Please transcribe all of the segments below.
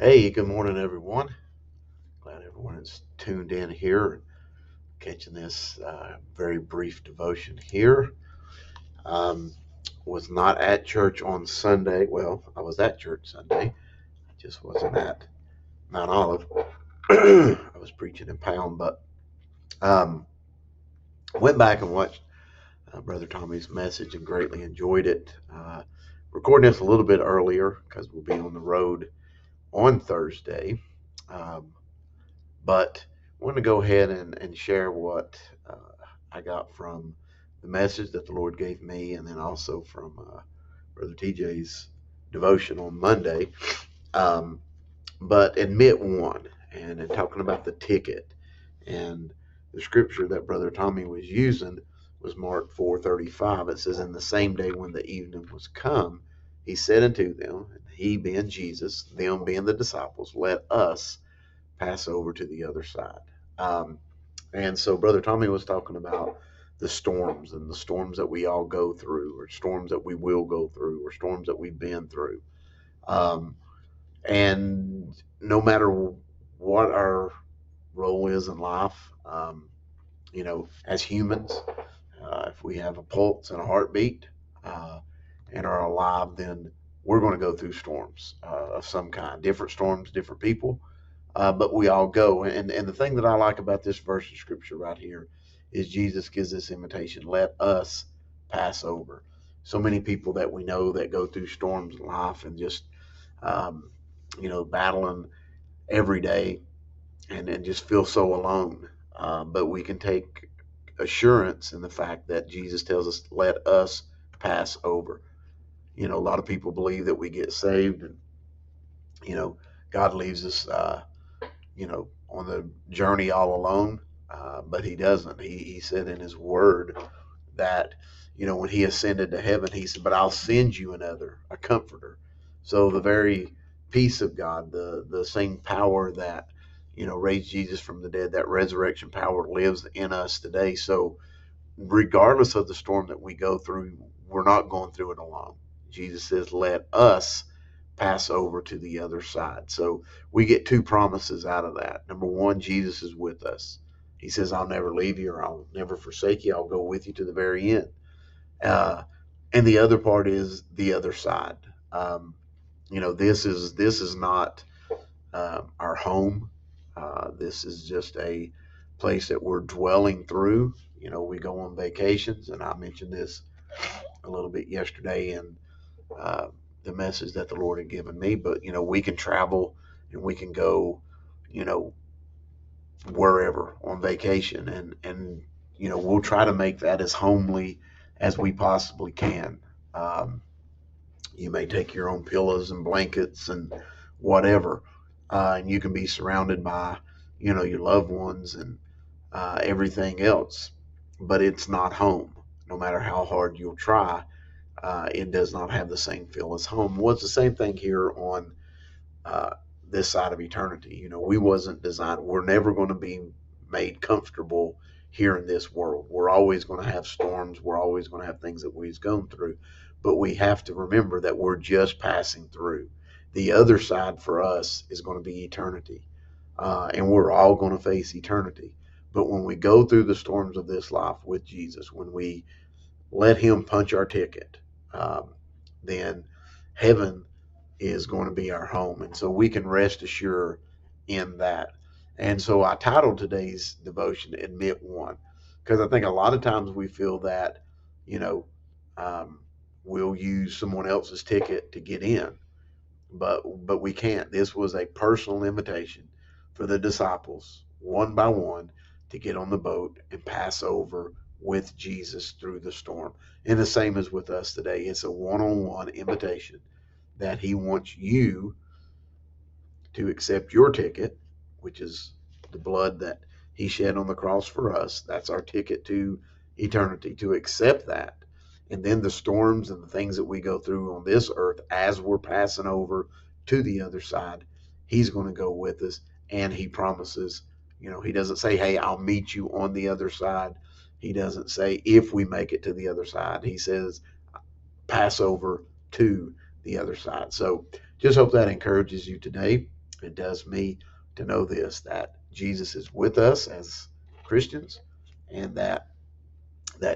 Hey, good morning, everyone. Glad everyone is tuned in here, catching this very brief devotion here. Um, was not at church on Sunday. Well, I was at church Sunday, just wasn't at Mount Olive. I was preaching in Pound, but um, went back and watched Brother Tommy's message and greatly enjoyed it. Recording this a little bit earlier because we'll be on the road on Thursday. Um, But I want to go ahead and share what I got from the message that the Lord gave me, and then also from Brother TJ's devotion on Monday. Um, but admit one, and in talking about the ticket, and the scripture that Brother Tommy was using was Mark 4:35. It says, "In the same day when the evening was come, he said unto them, he being Jesus, them being the disciples, let us pass over to the other side." Um, and so Brother Tommy was talking about the storms and the storms that we all go through, or storms that we will go through, or storms that we've been through. Um, and no matter what our role is in life, as humans, if we have a pulse and a heartbeat uh, and are alive, then we're going to go through storms of some kind, different storms, different people, but we all go. And the thing that I like about this verse of scripture right here is Jesus gives this invitation: let us pass over. So many people that we know that go through storms in life and just, um, battling every day and just feel so alone. But we can take assurance in the fact that Jesus tells us, let us pass over. A lot of people believe that we get saved and, you know, God leaves us, on the journey all alone. But he doesn't. He said in his word that, when he ascended to heaven, he said, but I'll send you another, a comforter. So the very peace of God, the same power that, raised Jesus from the dead, that resurrection power lives in us today. So regardless of the storm that we go through, we're not going through it alone. Jesus says, let us pass over to the other side. So we get two promises out of that. Number one, Jesus is with us. He says, I'll never leave you, or I'll never forsake you. I'll go with you to the very end. Uh, and the other part is the other side. This is not our home. This is just a place that we're dwelling through. We go on vacations, and I mentioned this a little bit yesterday in uh, the message that the Lord had given me. But we can travel and we can go, you know, wherever on vacation, and we'll try to make that as homely as we possibly can. Um, you may take your own pillows and blankets and whatever, and you can be surrounded by, your loved ones and everything else. But it's not home. No matter how hard you'll try, it does not have the same feel as home. Well, it's the same thing here on uh, this side of eternity. We wasn't designed. We're never going to be made comfortable here in this world. We're always going to have storms. We're always going to have things that we've gone through, but we have to remember that we're just passing through. The other side for us is going to be eternity, and we're all going to face eternity. But when we go through the storms of this life with Jesus, when we let Him punch our ticket, um, then heaven is going to be our home. And so we can rest assured in that. And so I titled today's devotion Admit One, because I think a lot of times we feel that, you know, um, we'll use someone else's ticket to get in, but we can't. This was a personal invitation for the disciples, one by one, to get on the boat and pass over with Jesus through the storm. And the same as with us today. It's a one-on-one invitation that he wants you to accept your ticket, which is the blood that he shed on the cross for us. That's our ticket to eternity, to accept that. And then the storms and the things that we go through on this earth as we're passing over to the other side, he's going to go with us. And he promises, he doesn't say, hey, I'll meet you on the other side. He doesn't say if we make it to the other side. He says, pass over to the other side. So just hope that encourages you today. It does me to know this, that Jesus is with us as Christians, and that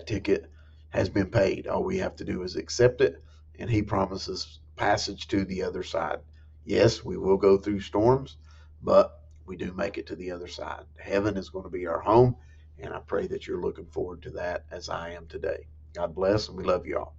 ticket has been paid. All we have to do is accept it, and he promises passage to the other side. Yes, we will go through storms, but we do make it to the other side. Heaven is going to be our home, and I pray that you're looking forward to that as I am today. God bless, and we love you all.